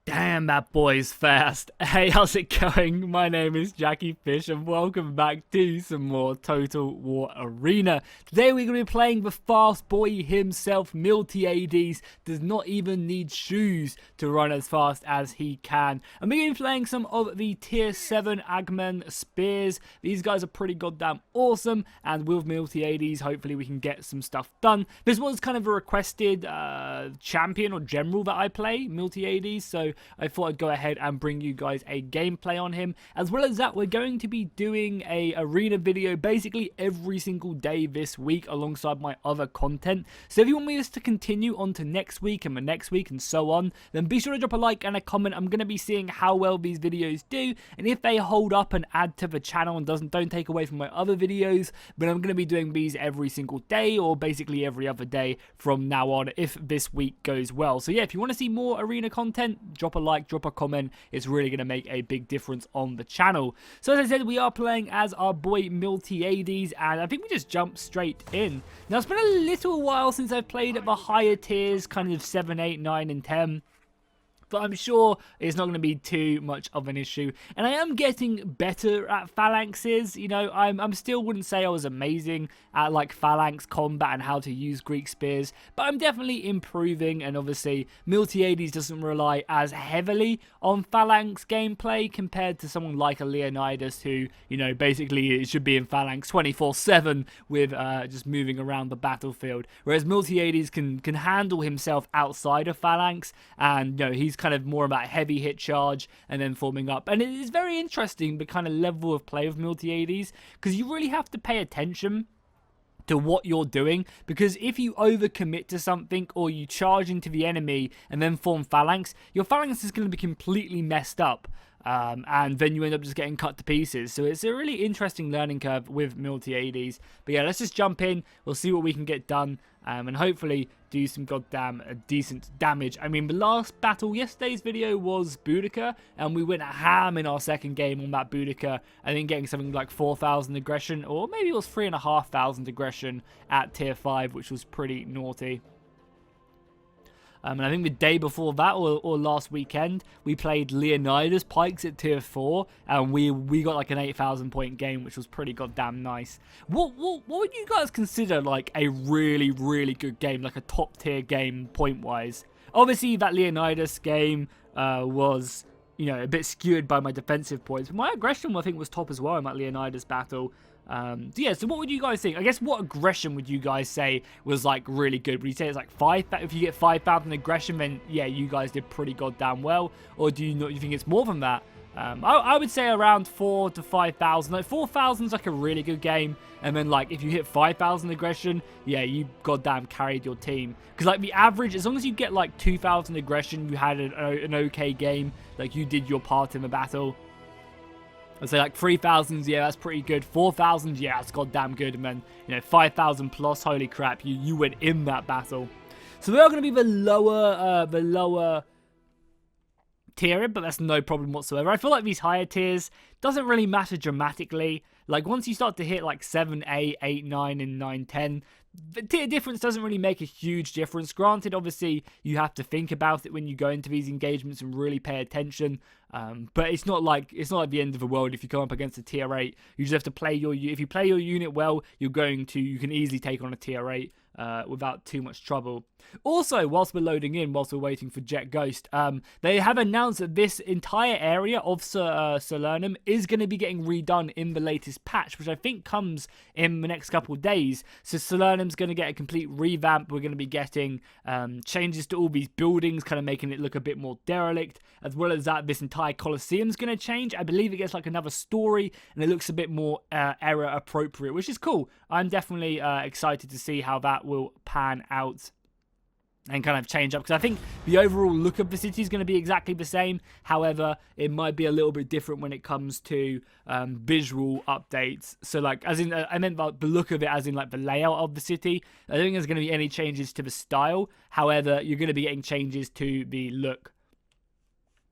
Damn, that boy's fast. Hey, how's it going? My name is Jackie Fish and welcome back to some more Total War Arena. Today we're going to be playing the fast boy himself, Miltiades. Does not even need shoes to run as fast as he can. And we're going to be playing some of the tier 7 Agman spears. These guys are pretty goddamn awesome, and with Miltiades hopefully we can get some stuff done. This was kind of a requested champion or general that I play, Miltiades, so I thought I'd go ahead and bring you guys a gameplay on him. As well as that, we're going to be doing a arena video basically every single day this week alongside my other content. So if you want me to continue on to next week and the next week and so on, then be sure to drop a like and a comment. I'm going to be seeing how well these videos do, and if they hold up and add to the channel and don't take away from my other videos, then I'm going to be doing these every single day or basically every other day from now on if this week goes well. So yeah, if you want to see more arena content, drop a like, drop a comment. It's really going to make a big difference on the channel. So as I said, we are playing as our boy Miltiades, and I think we just jump straight in. Now it's been a little while since I've played at the higher tiers, kind of 7, 8, 9 and 10. But I'm sure it's not going to be too much of an issue. And I am getting better at phalanxes. You know, I'm still wouldn't say I was amazing at like phalanx combat and how to use Greek spears, but I'm definitely improving. And obviously Miltiades doesn't rely as heavily on phalanx gameplay compared to someone like a Leonidas, who, you know, basically it should be in phalanx 24/7 with just moving around the battlefield. Whereas Miltiades can handle himself outside of phalanx, and you know, he's kind of more about heavy hit charge and then forming up. And it is very interesting the kind of level of play of Miltiades, because you really have to pay attention to what you're doing, because if you overcommit to something or you charge into the enemy and then form phalanx, your phalanx is going to be completely messed up. And then you end up just getting cut to pieces. So it's a really interesting learning curve with Miltiades. But yeah, let's just jump in. We'll see what we can get done. And hopefully do some goddamn decent damage. I mean, the last battle, yesterday's video was Boudica, and we went ham in our second game on that Boudica. I think getting something like 4,000 aggression, or maybe it was 3,500 aggression at tier 5, which was pretty naughty. And I think the day before that, or last weekend, we played Leonidas Pikes at tier 4, and we got like an 8,000 point game, which was pretty goddamn nice. What would you guys consider like a really, really good game, like a top tier game point-wise? Obviously, that Leonidas game was, you know, a bit skewed by my defensive points, but my aggression, I think, was top as well in that Leonidas battle. So yeah, so what would you guys think? I guess what aggression would you guys say was like really good? Would you say it's like 5? If you get 5,000 aggression, then yeah, you guys did pretty goddamn well. Or do you think it's more than that? I would say around 4 to 5,000. Like 4,000 is like a really good game, and then like if you hit 5,000 aggression, yeah, you goddamn carried your team. Because like the average, as long as you get like 2,000 aggression, you had an okay game. Like you did your part in the battle. I'd say like 3,000, yeah, that's pretty good. 4,000, yeah, that's goddamn good. And then, you know, 5,000 plus, holy crap, you went in that battle. So they are going to be the lower tier, but that's no problem whatsoever. I feel like these higher tiers doesn't really matter dramatically. Like once you start to hit like 7, 8, 8, 9, and 9, 10, the tier difference doesn't really make a huge difference. Granted, obviously, you have to think about it when you go into these engagements and really pay attention. But it's not like the end of the world if you come up against a tier 8. You just have to play if you play your unit well, you can easily take on a tier 8 without too much trouble. Also, whilst we're loading in, whilst we're waiting for Jet Ghost, they have announced that this entire area of Salernum is going to be getting redone in the latest patch, which I think comes in the next couple of days. So Salernum's going to get a complete revamp. We're going to be getting changes to all these buildings, kind of making it look a bit more derelict. As well as that, this entire Colosseum's going to change. I believe it gets like another story, and it looks a bit more era appropriate, which is cool. I'm definitely excited to see how that will pan out and kind of change up, because I think the overall look of the city is going to be exactly the same. However, it might be a little bit different when it comes to visual updates. So like, as in, I meant about the look of it as in like the layout of the city. I don't think there's going to be any changes to the style. However, you're going to be getting changes to the look.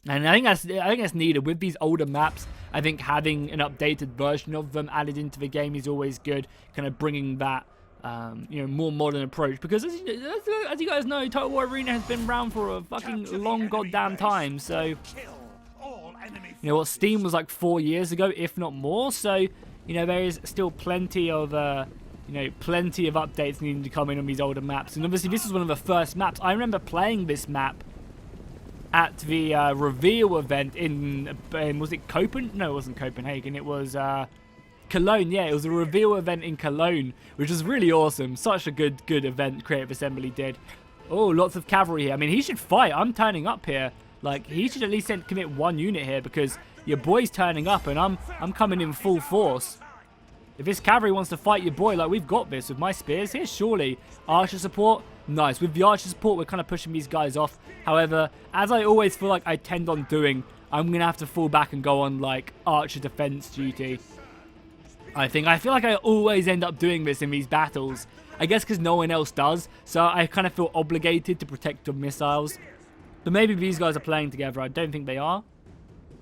And I think that's needed with these older maps. I think having an updated version of them added into the game is always good, kind of bringing that you know, more modern approach, because as you guys know, Total War Arena has been around for a fucking long goddamn time. So, you know what, Steam was like 4 years ago, if not more. So, you know, there is still plenty of plenty of updates needing to come in on these older maps. And obviously, this was one of the first maps. I remember playing this map at the reveal event in was it Copenhagen? No, it wasn't Copenhagen. It was Cologne. Yeah, it was a reveal event in Cologne, which was really awesome. Such a good event Creative Assembly did. Oh, lots of cavalry here. I mean, he should fight. I'm turning up here. Like, he should at least commit 1 unit here, because your boy's turning up and I'm coming in full force. If this cavalry wants to fight your boy, like, we've got this with my spears here, surely. Archer support, nice. With the archer support, we're kind of pushing these guys off. However, as I always feel like I tend on doing, I'm going to have to fall back and go on, like, archer defense duty. I feel like I always end up doing this in these battles. I guess because no one else does, so I kind of feel obligated to protect the missiles. But maybe these guys are playing together. I don't think they are.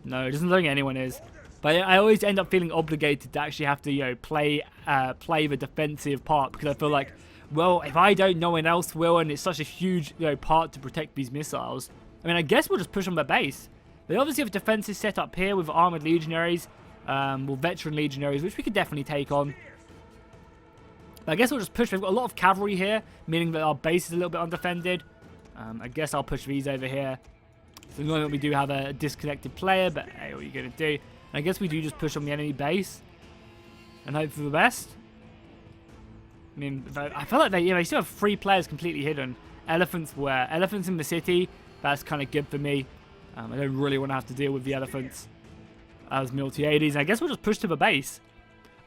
No, it doesn't look like anyone is. But I always end up feeling obligated to actually have to, you know, play the defensive part, because I feel like, well, if I don't, no one else will, and it's such a huge, you know, part to protect these missiles. I mean, I guess we'll just push on their base. They obviously have defenses set up here with armored legionaries, well, veteran legionaries, which we could definitely take on. But I guess we'll just push. We've got a lot of cavalry here, meaning that our base is a little bit undefended. I guess I'll push these over here. So at the moment we do have a disconnected player, but hey, what are you going to do? And I guess we do just push on the enemy base and hope for the best. I mean, I feel like they still have 3 players completely hidden. Elephants where? Elephants in the city. That's kind of good for me. I don't really want to have to deal with the elephants as Miltiades. And I guess we'll just push to the base.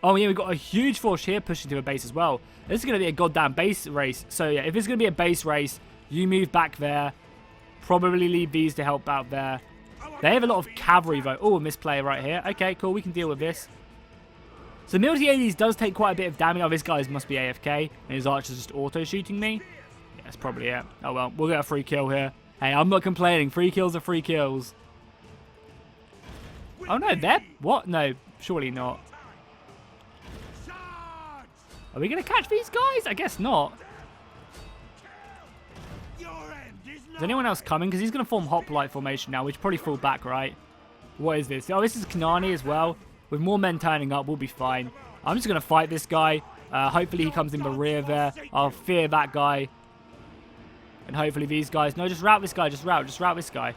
Oh yeah, we've got a huge force here pushing to the base as well. This is going to be a goddamn base race. So yeah, if it's going to be a base race, you move back there. Probably leave these to help out there. They have a lot of cavalry though. Oh, a misplay right here. Okay, cool. We can deal with this. So Miltiades does take quite a bit of damage. Oh, this guy must be AFK. And his archer's just auto-shooting me. Yeah, that's probably it. Oh well, we'll get a free kill here. Hey, I'm not complaining. Free kills are free kills. Oh no, they're... What? No, surely not. Are we going to catch these guys? I guess not. Is anyone else coming? Because he's going to form hoplite formation now. We should probably fall back, right? What is this? Oh, this is Kanani as well. With more men turning up, we'll be fine. I'm just going to fight this guy. Hopefully he comes in the rear there. I'll fear that guy. And hopefully these guys... No, just route this guy. Just route this guy.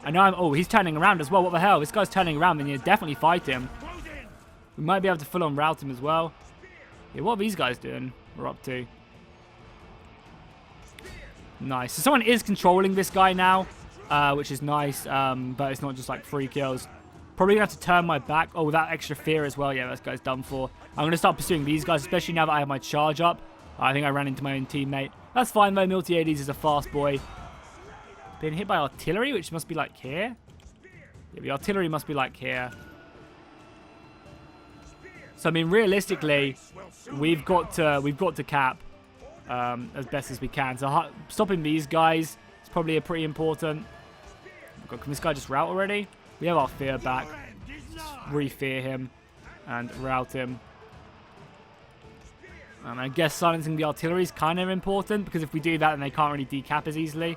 I know I'm... Oh, he's turning around as well. What the hell? This guy's turning around. Then you definitely fight him. We might be able to full-on route him as well. Yeah, what are these guys doing? We're up to... Nice. So someone is controlling this guy now, which is nice, but it's not just like free kills. Probably going to have to turn my back. Oh, that extra fear as well. Yeah, this guy's done for. I'm going to start pursuing these guys, especially now that I have my charge up. I think I ran into my own teammate. That's fine though. Miltiades is a fast boy. Being hit by artillery, which must be like here. Yeah, the artillery must be like here. So I mean, realistically, we've got to cap. As best as we can. So stopping these guys is probably pretty important. Can this guy just route already? We have our fear back. Just re-fear him and route him. I guess silencing the artillery is kind of important, because if we do that, then they can't really decap as easily.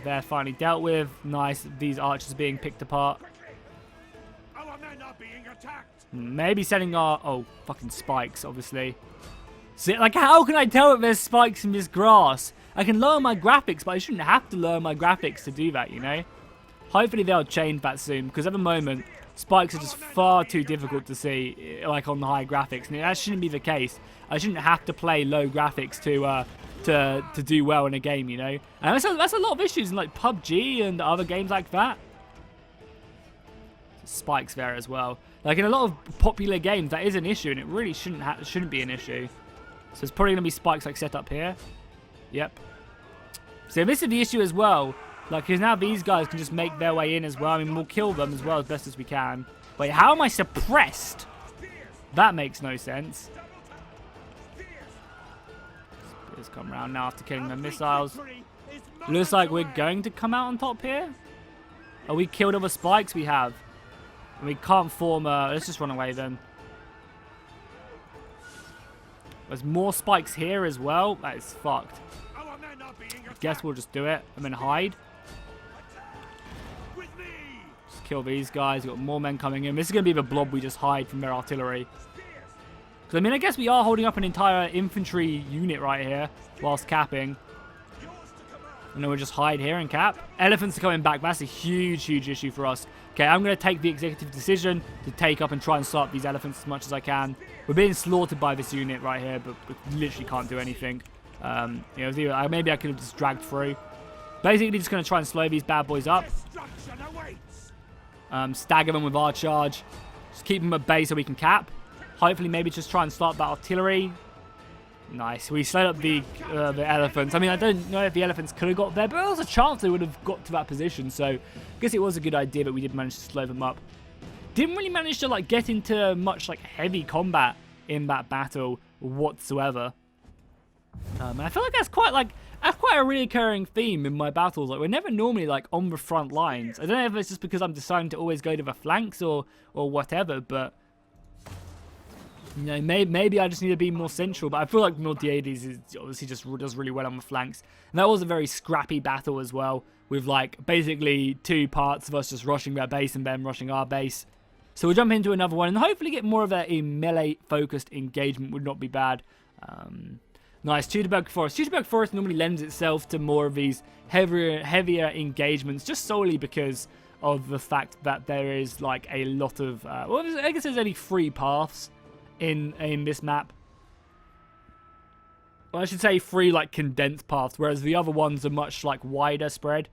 They're finally dealt with. Nice. These archers being picked apart. Maybe setting our... Oh, fucking spikes, obviously. See, like, how can I tell if there's spikes in this grass? I can lower my graphics, but I shouldn't have to lower my graphics to do that, you know? Hopefully they'll change that soon, because at the moment, spikes are just far too difficult to see, like, on the high graphics. And that shouldn't be the case. I shouldn't have to play low graphics to do well in a game, you know? And that's a lot of issues in, like, PUBG and other games like that. Spikes there as well. Like, in a lot of popular games, that is an issue, and it really shouldn't be an issue. So it's probably going to be spikes like set up here. Yep. So this is the issue as well. Like, because now these guys can just make their way in as well. I mean, we'll kill them as well as best as we can. Wait, how am I suppressed? That makes no sense. Spears come around now after killing the missiles. Looks like we're going to come out on top here. Are we killed all the spikes? We have. And we can't form a... Let's just run away then. There's more spikes here as well. That is fucked. Guess we'll just do it and then hide. Just kill these guys. We've got more men coming in. This is going to be the blob we just hide from their artillery. Because, I mean, I guess we are holding up an entire infantry unit right here whilst capping. And then we'll just hide here and cap. Elephants are coming back. That's a huge, huge issue for us. Okay, I'm going to take the executive decision to take up and try and stop these elephants as much as I can. We're being slaughtered by this unit right here, but we literally can't do anything. You know, maybe I could have just dragged through. Basically, just going to try and slow these bad boys up. Stagger them with our charge. Just keep them at bay so we can cap. Hopefully, maybe just try and start that artillery. Nice. We slowed up the elephants. I mean, I don't know if the elephants could have got there, but there was a chance they would have got to that position. So, I guess it was a good idea, but we did manage to slow them up. Didn't really manage to like get into much like heavy combat in that battle whatsoever. And I feel like that's quite a reoccurring theme in my battles. Like, we're never normally like on the front lines. I don't know if it's just because I'm deciding to always go to the flanks or whatever, but you know, maybe I just need to be more central. But I feel like Miltiades is obviously just does really well on the flanks. And that was a very scrappy battle as well, with like basically two parts of us just rushing their base and them rushing our base. So we'll jump into another one and hopefully get more of a melee-focused engagement. Would not be bad. Nice. Teutoburg Forest. Teutoburg Forest normally lends itself to more of these heavier engagements, just solely because of the fact that there is like a lot of well, I guess there's only 3 paths in this map. Well, I should say 3 like condensed paths, whereas the other ones are much like wider spread.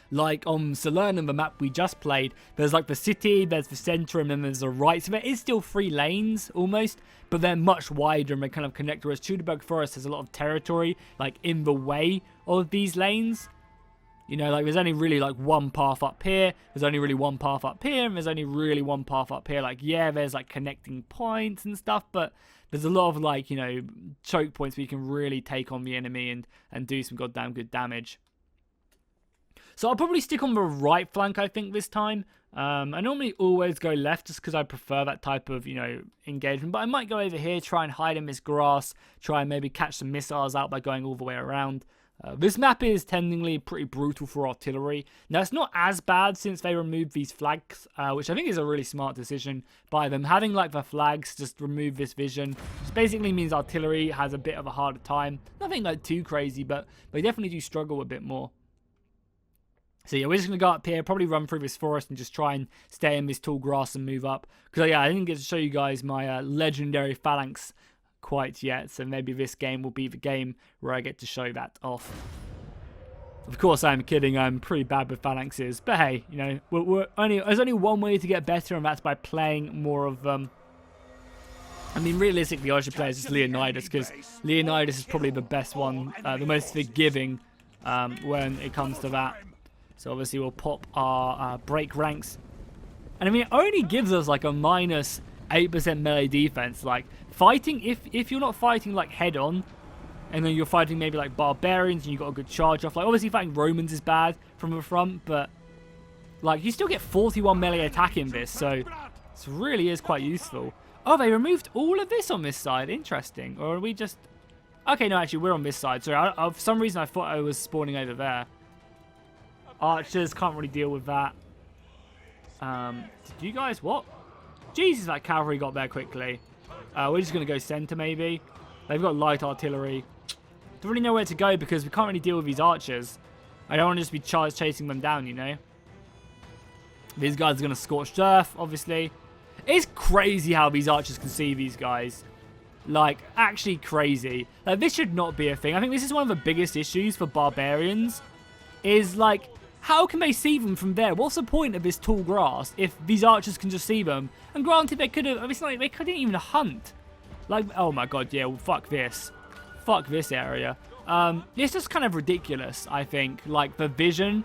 Like on Salernum, the map we just played, there's like the city, there's the centre, and then there's the right. So there is still 3 lanes almost, but they're much wider and they kind of connect. Whereas Teutoburg Forest has a lot of territory like in the way of these lanes. You know, like there's only really like 1 path up here, there's only really 1 path up here, and there's only really 1 path up here. Like, yeah, there's like connecting points and stuff, but there's a lot of like, you know, choke points where you can really take on the enemy and do some goddamn good damage. So I'll probably stick on the right flank, I think, this time. I normally always go left just because I prefer that type of, you know, engagement. But I might go over here, try and hide in this grass, try and maybe catch some missiles out by going all the way around. This map is tendingly pretty brutal for artillery. Now, it's not as bad since they removed these flags, which I think is a really smart decision by them. Having, like, the flags just remove this vision, which basically means artillery has a bit of a harder time. Nothing, like, too crazy, but they definitely do struggle a bit more. So yeah, we're just going to go up here, probably run through this forest and just try and stay in this tall grass and move up. Because yeah, I didn't get to show you guys my legendary phalanx quite yet. So maybe this game will be the game where I get to show that off. Of course, I'm kidding. I'm pretty bad with phalanxes. But hey, you know, there's only one way to get better, and that's by playing more of them. I mean, realistically, I should play as just Leonidas, because Leonidas is probably the best one, the most forgiving when it comes to that. So obviously we'll pop our break ranks. And I mean, it only gives us like a minus 8% melee defense. Like fighting, if you're not fighting like head on, and then you're fighting maybe like barbarians and you got a good charge off. Like obviously fighting Romans is bad from the front, but like you still get 41 melee attack in this. So this really is quite useful. Oh, they removed all of this on this side. Interesting. Or are we just... Okay, no, actually we're on this side. Sorry, for some reason I thought I was spawning over there. Archers can't really deal with that. Did you guys... What? Jesus, that cavalry got there quickly. We're just going to go center, maybe. They've got light artillery. Don't really know where to go because we can't really deal with these archers. I don't want to just be chasing them down, you know. These guys are going to scorched earth, obviously. It's crazy how these archers can see these guys. Like, actually crazy. Like, this should not be a thing. I think this is one of the biggest issues for barbarians. Is, like... How can they see them from there? What's the point of this tall grass if these archers can just see them? And granted, they could have... It's like they couldn't even hunt. Like, oh my god, yeah, well, fuck this. Fuck this area. It's just kind of ridiculous, I think. Like, the vision.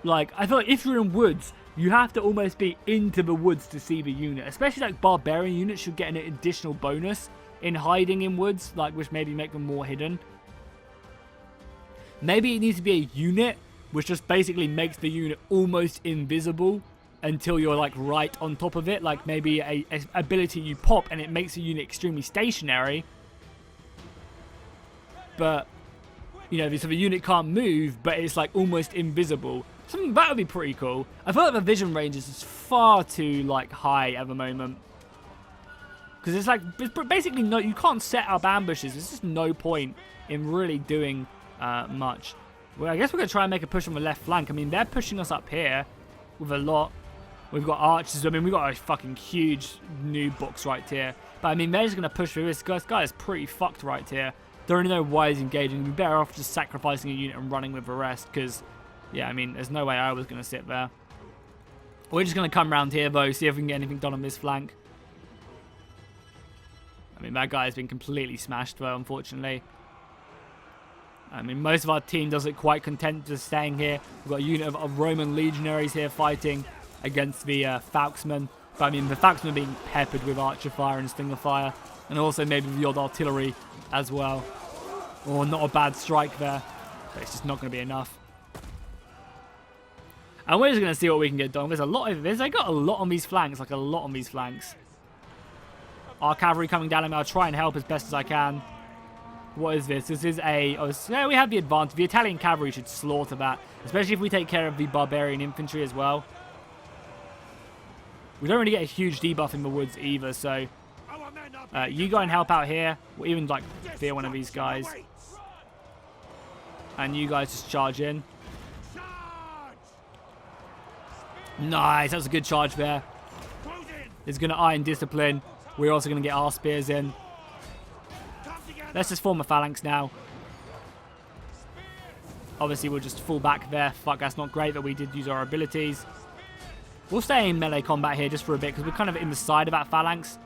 Like, I feel like if you're in woods, you have to almost be into the woods to see the unit. Especially, like, barbarian units should get an additional bonus in hiding in woods. Like, which maybe make them more hidden. Maybe it needs to be a unit which just basically makes the unit almost invisible until you're like right on top of it. Like maybe a ability you pop and it makes a unit extremely stationary. But, you know, so the unit can't move, but it's like almost invisible. Something that would be pretty cool. I feel like the vision range is just far too like high at the moment. Because it's like, it's basically no, you can't set up ambushes. There's just no point in really doing much. Well, I guess we're going to try and make a push on the left flank. I mean, they're pushing us up here with a lot. We've got archers. I mean, we've got a fucking huge new box right here. But I mean, they're just going to push through this. This guy is pretty fucked right here. Don't really know why he's engaging. We'd be better off just sacrificing a unit and running with the rest. Because, yeah, I mean, there's no way I was going to sit there. We're just going to come around here, though, see if we can get anything done on this flank. I mean, that guy has been completely smashed, though, unfortunately. I mean, most of our team doesn't quite content to staying here. We've got a unit of Roman legionaries here fighting against the Falksmen. But I mean, the Falksmen being peppered with archer fire and stinger fire. And also maybe the odd artillery as well. Or not a bad strike there. But it's just not going to be enough. And we're just going to see what we can get done. There's a lot of this. They got a lot on these flanks. Like a lot on these flanks. Our cavalry coming down. I'll try and help as best as I can. What is this? This is a... Oh, yeah, we have the advantage. The Italian cavalry should slaughter that. Especially if we take care of the barbarian infantry as well. We don't really get a huge debuff in the woods either, so... you go and help out here. We'll even, like, fear one of these guys. And you guys just charge in. Nice. That was a good charge there. It's going to iron discipline. We're also going to get our spears in. Let's just form a phalanx now. Obviously, we'll just fall back there. Fuck, that's not great, but we did use our abilities. We'll stay in melee combat here just for a bit, because we're kind of in the side of that phalanx.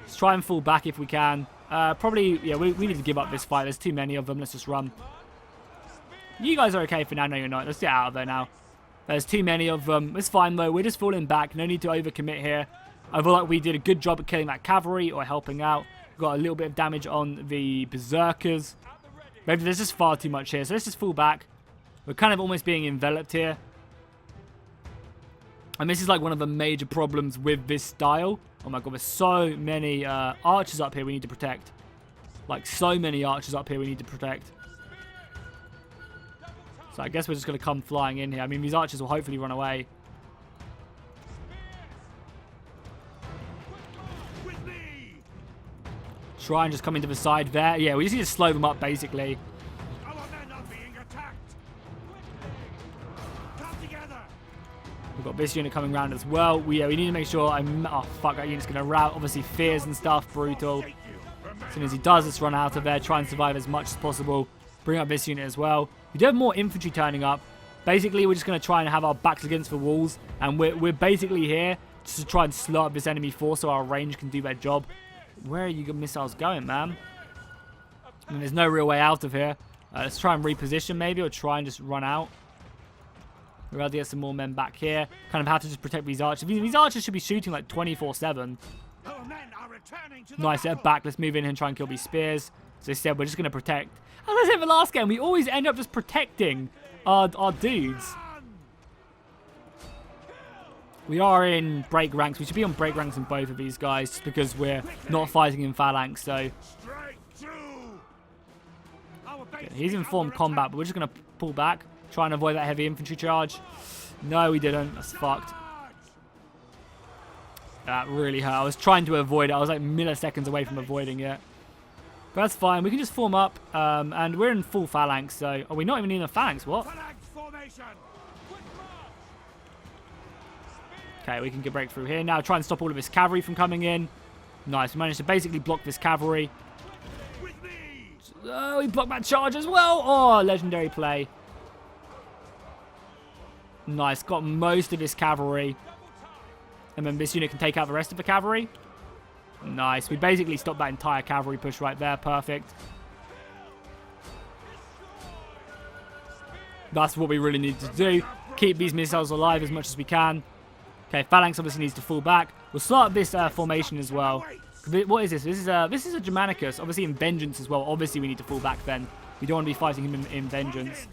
Let's try and fall back if we can. Probably, yeah, we need to give up this fight. There's too many of them. Let's just run. You guys are okay for now. No, you're not. Let's get out of there now. There's too many of them. It's fine, though. We're just falling back. No need to overcommit here. I feel like we did a good job at killing that cavalry or helping out. Got a little bit of damage on the berserkers. Maybe there's just far too much here. So let's just fall back. We're kind of almost being enveloped here. And this is like one of the major problems with this style. Oh my god, there's so many archers up here we need to protect. Like so many archers up here we need to protect. So I guess we're just going to come flying in here. I mean, these archers will hopefully run away. Try and just come into the side there. Yeah, we just need to slow them up, basically. We've got this unit coming around as well. We need to make sure... Oh, fuck, that unit's going to rout. Obviously, fears and stuff. Brutal. As soon as he does, let's run out of there. Try and survive as much as possible. Bring up this unit as well. We do have more infantry turning up. Basically, we're just going to try and have our backs against the walls. And we're basically here just to try and slow up this enemy force so our range can do their job. Where are you missiles going, man? I mean, there's no real way out of here. Let's try and reposition maybe, or try and just run out. We'd rather get some more men back here. Kind of have to just protect these archers. These archers should be shooting like 24/7. Nice, they're back. Let's move in and try and kill these spears. So instead, we're just going to protect. As I said in the last game, we always end up just protecting our dudes. We are in break ranks. We should be on break ranks in both of these guys just because we're not fighting in phalanx. So okay, he's in formed combat, but we're just going to pull back. Try and avoid that heavy infantry charge. No, we didn't. That's fucked. That really hurt. I was trying to avoid it. I was like milliseconds away from avoiding it. But that's fine. We can just form up. And we're in full phalanx. So, are we not even in a phalanx? What? Okay, we can get break through here. Now try and stop all of this cavalry from coming in. Nice. We managed to basically block this cavalry. Oh, we blocked that charge as well. Oh, legendary play. Nice. Got most of this cavalry. And then this unit can take out the rest of the cavalry. Nice. We basically stopped that entire cavalry push right there. Perfect. That's what we really need to do. Keep these missiles alive as much as we can. Okay, phalanx obviously needs to fall back. We'll start this formation as well. What is this? This is a Germanicus. Obviously in Vengeance as well. Obviously we need to fall back then. We don't want to be fighting him in Vengeance.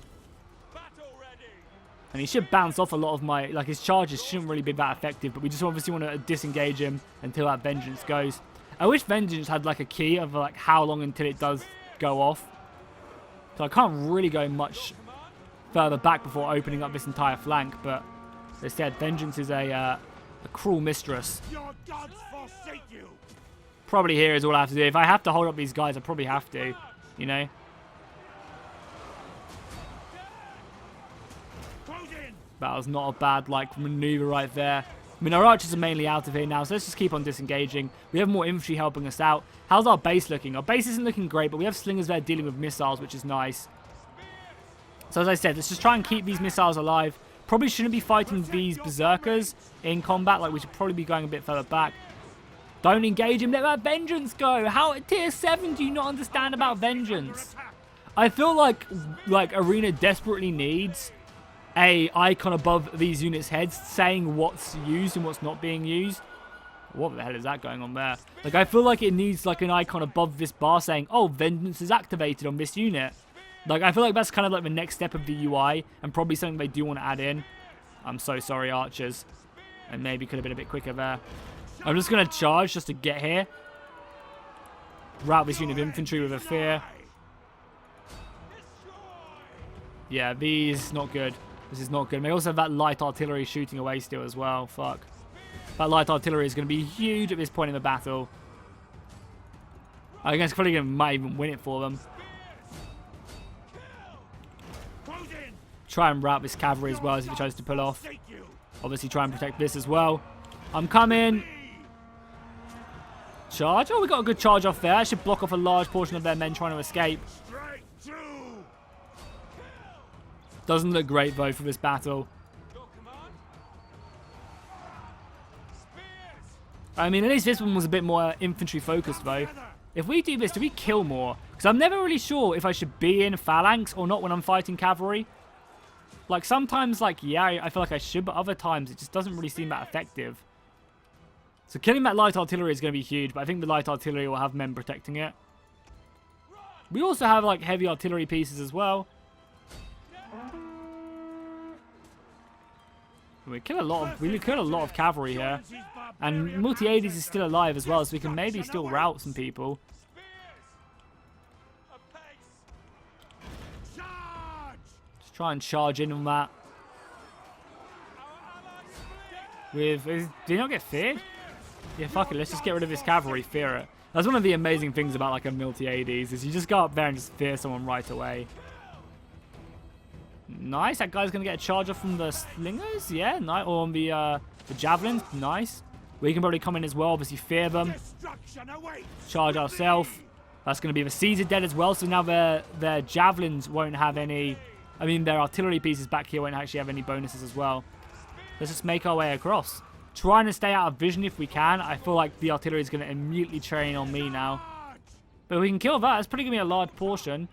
And he should bounce off a lot of my... Like, his charges shouldn't really be that effective. But we just obviously want to disengage him until that Vengeance goes. I wish Vengeance had, like, a key of, like, how long until it does go off. So I can't really go much further back before opening up this entire flank. But, as I said, Vengeance is a cruel mistress. Your gods forsake you. Probably here is all I have to do. If I have to hold up these guys, I probably have to. You know? That was not a bad, like, maneuver right there. I mean, our archers are mainly out of here now, so let's just keep on disengaging. We have more infantry helping us out. How's our base looking? Our base isn't looking great, but we have slingers there dealing with missiles, which is nice. So as I said, let's just try and keep these missiles alive. Probably shouldn't be fighting these berserkers in combat. Like, we should probably be going a bit further back. Don't engage him. Let that Vengeance go. How at tier 7 do you not understand about Vengeance? I feel like Arena desperately needs a icon above these units' heads saying what's used and what's not being used. What the hell is that going on there? Like, I feel like it needs, like, an icon above this bar saying, oh, Vengeance is activated on this unit. Like, I feel like that's kind of like the next step of the UI and probably something they do want to add in. I'm so sorry, archers. And maybe could have been a bit quicker there. I'm just going to charge just to get here. Rout this unit of infantry with a fear. Yeah, these, not good. This is not good. We also have that light artillery shooting away still as well. Fuck. That light artillery is going to be huge at this point in the battle. I guess probably might even win it for them. Try and rout this cavalry as well as if he tries to pull off. Obviously try and protect this as well. I'm coming. Charge. Oh, we got a good charge off there. I should block off a large portion of their men trying to escape. Doesn't look great, though, for this battle. I mean, at least this one was a bit more infantry-focused, though. If we do this, do we kill more? Because I'm never really sure if I should be in phalanx or not when I'm fighting cavalry. Like, sometimes, like, yeah, I feel like I should, but other times it just doesn't really seem that effective. So killing that light artillery is going to be huge, but I think the light artillery will have men protecting it. We also have, like, heavy artillery pieces as well. We kill a lot of cavalry here, and Miltiades is still alive as well, so we can maybe still rout some people. Just try and charge in on that. Did he not get feared? Yeah, fuck it. Let's just get rid of this cavalry. Fear it. That's one of the amazing things about like a Miltiades is you just go up there and just fear someone right away. Nice, that guy's going to get a charge off from the slingers, yeah, nice. Or on the javelins, nice. We can probably come in as well, obviously fear them. Charge ourselves. That's going to be the Caesar dead as well, so now their javelins won't have any, I mean their artillery pieces back here won't actually have any bonuses as well. Let's just make our way across. Trying to stay out of vision if we can. I feel like the artillery is going to immediately train on me now. But we can kill that, it's probably going to be a large portion.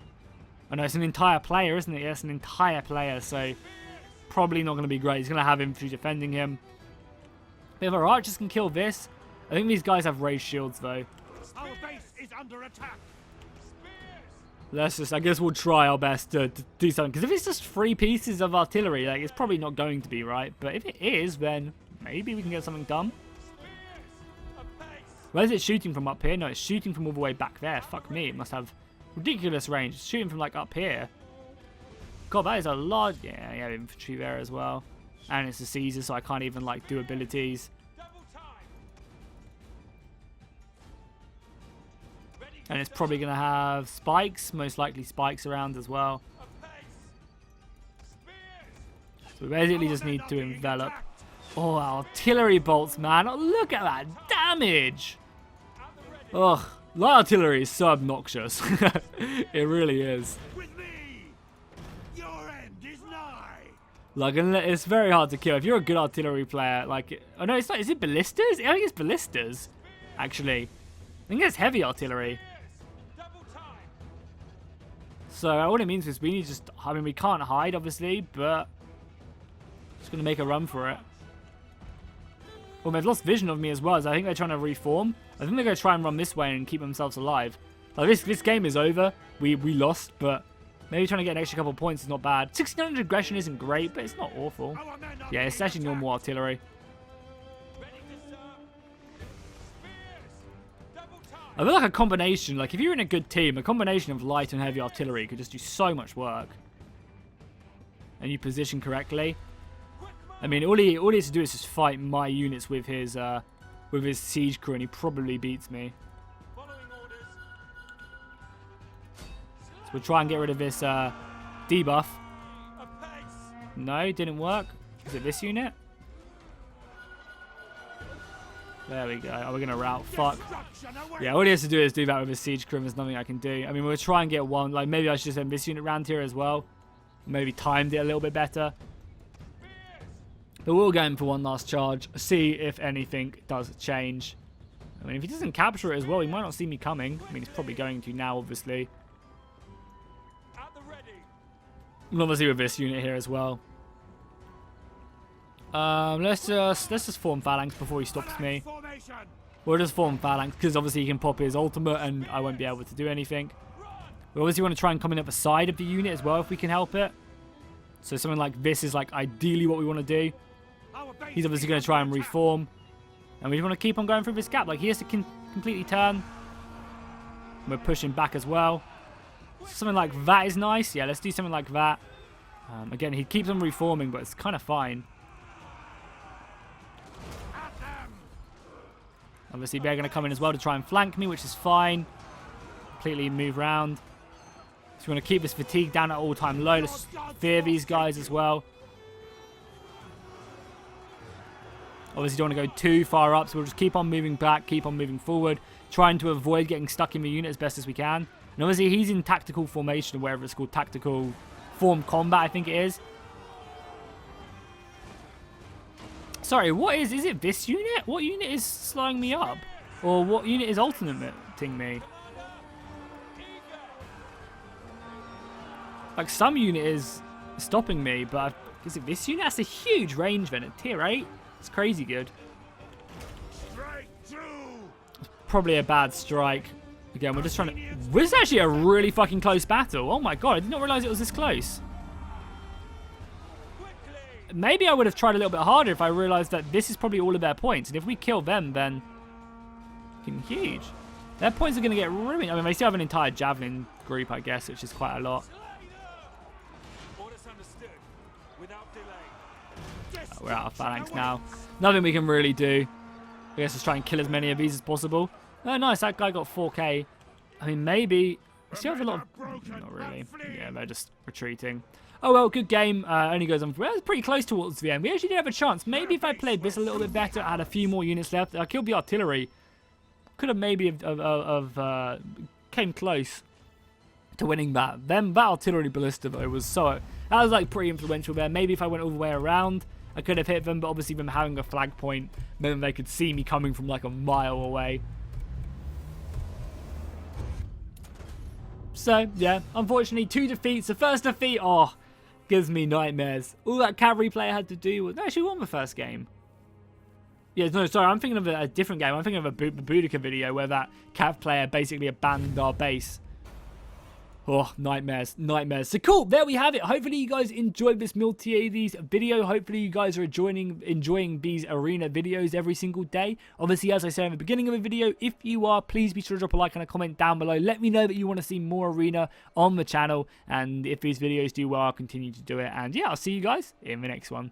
I know it's an entire player, isn't it? Yes, an entire player, so probably not going to be great. He's going to have infantry defending him. But if our archers can kill this, I think these guys have raised shields, though. Our base is under attack. Let's just, I guess we'll try our best to do something. Because if it's just 3 pieces of artillery, like it's probably not going to be, right? But if it is, then maybe we can get something done. Where's it shooting from up here? No, it's shooting from all the way back there. Fuck me, it must have ridiculous range. It's shooting from like up here. God, that is a large... Yeah, yeah, infantry there as well. And it's a Caesar, so I can't even like do abilities. And it's probably going to have spikes, most likely spikes around as well. So we basically just need to envelop. Oh, artillery bolts, man. Oh, look at that damage. Ugh. Light artillery is so obnoxious. It really is. With me, your end is nigh. Like, it's very hard to kill. If you're a good artillery player, like... Oh, no, it's not. Is it ballistas? I think it's ballistas, actually. I think it's heavy artillery. So, what it means is we need just... I mean, we can't hide, obviously, but... Just going to make a run for it. Well, they've lost vision of me as well, so I think they're trying to reform. I think they're going to try and run this way and keep themselves alive. Like, this game is over. We lost, but Maybe trying to get an extra couple points is not bad. 1600 aggression isn't great, but it's not awful. Our men are Yeah, it's being actually normal artillery. I feel like a combination, like if you're in a good team, a combination of light and heavy artillery could just do so much work. And you position correctly. I mean, all he has to do is just fight my units with his siege crew, and he probably beats me. So we'll try and get rid of this debuff. No, didn't work. Is it this unit? There we go. Oh, we're going to rout. Fuck. Yeah, all he has to do is do that with his siege crew. There's nothing I can do. I mean, we'll try and get one. Like, maybe I should send this unit around here as well. Maybe timed it a little bit better. But we'll go in for one last charge. See if anything does change. I mean, if he doesn't capture it as well, he might not see me coming. I mean, he's probably going to now, obviously. And obviously with this unit here as well. Let's just form phalanx before he stops me. We'll just form phalanx because obviously he can pop his ultimate and I won't be able to do anything. We obviously want to try and come in at the side of the unit as well if we can help it. So something like this is like ideally what we want to do. He's obviously going to try and reform. And we just want to keep on going through this gap. Like he has to completely turn. We're pushing back as well. Something like that is nice. Yeah, let's do something like that. Again, he keeps on reforming, but it's kind of fine. Obviously, they're going to come in as well to try and flank me, which is fine. Completely move around. So we want to keep this fatigue down at all-time low. Let's fear these guys as well. Obviously, don't want to go too far up, so we'll just keep on moving back, keep on moving forward, trying to avoid getting stuck in the unit as best as we can. And obviously, he's in tactical formation, or wherever it's called, tactical form combat, I think it is. Sorry, what is it this unit? What unit is slowing me up? Or what unit is ultimating me? Like, some unit is stopping me, but is it this unit? That's a huge range then at tier 8. It's crazy good. It's probably a bad strike. Again, we're just trying to... This is actually a really fucking close battle. Oh my god, I did not realize it was this close. Maybe I would have tried a little bit harder if I realized that this is probably all of their points. And if we kill them, then... fucking huge. Their points are going to get ruined. I mean, they still have an entire javelin group, I guess, which is quite a lot. Oh, we're out of phalanx now. Nothing we can really do. I guess just try and kill as many of these as possible. Oh, nice. That guy got 4k. I mean, maybe... We still have a lot of... Not really. Yeah, they're just retreating. Oh, well, good game. Only goes on... Well, it's pretty close towards the end. We actually did have a chance. Maybe if I played this a little bit better, I had a few more units left. I killed the artillery. Could have maybe came close to winning that. Then that artillery ballista, though, was so... That was, like, pretty influential there. Maybe if I went all the way around, I could have hit them. But obviously, them having a flag point meant they could see me coming from, like, a mile away. So, yeah, unfortunately, 2 defeats. The first defeat, oh, gives me nightmares. All that cavalry player had to do was... No, actually won the first game. Yeah, no, sorry, I'm thinking of a different game. I'm thinking of a Boudica video where that cav player basically abandoned our base. Oh, nightmares, nightmares. So cool, there we have it. Hopefully you guys enjoyed this Miltiades video. Hopefully you guys are enjoying these arena videos every single day. Obviously, as I said in the beginning of the video, if you are, please be sure to drop a like and a comment down below. Let me know that you want to see more arena on the channel. And if these videos do well, I'll continue to do it. And yeah, I'll see you guys in the next one.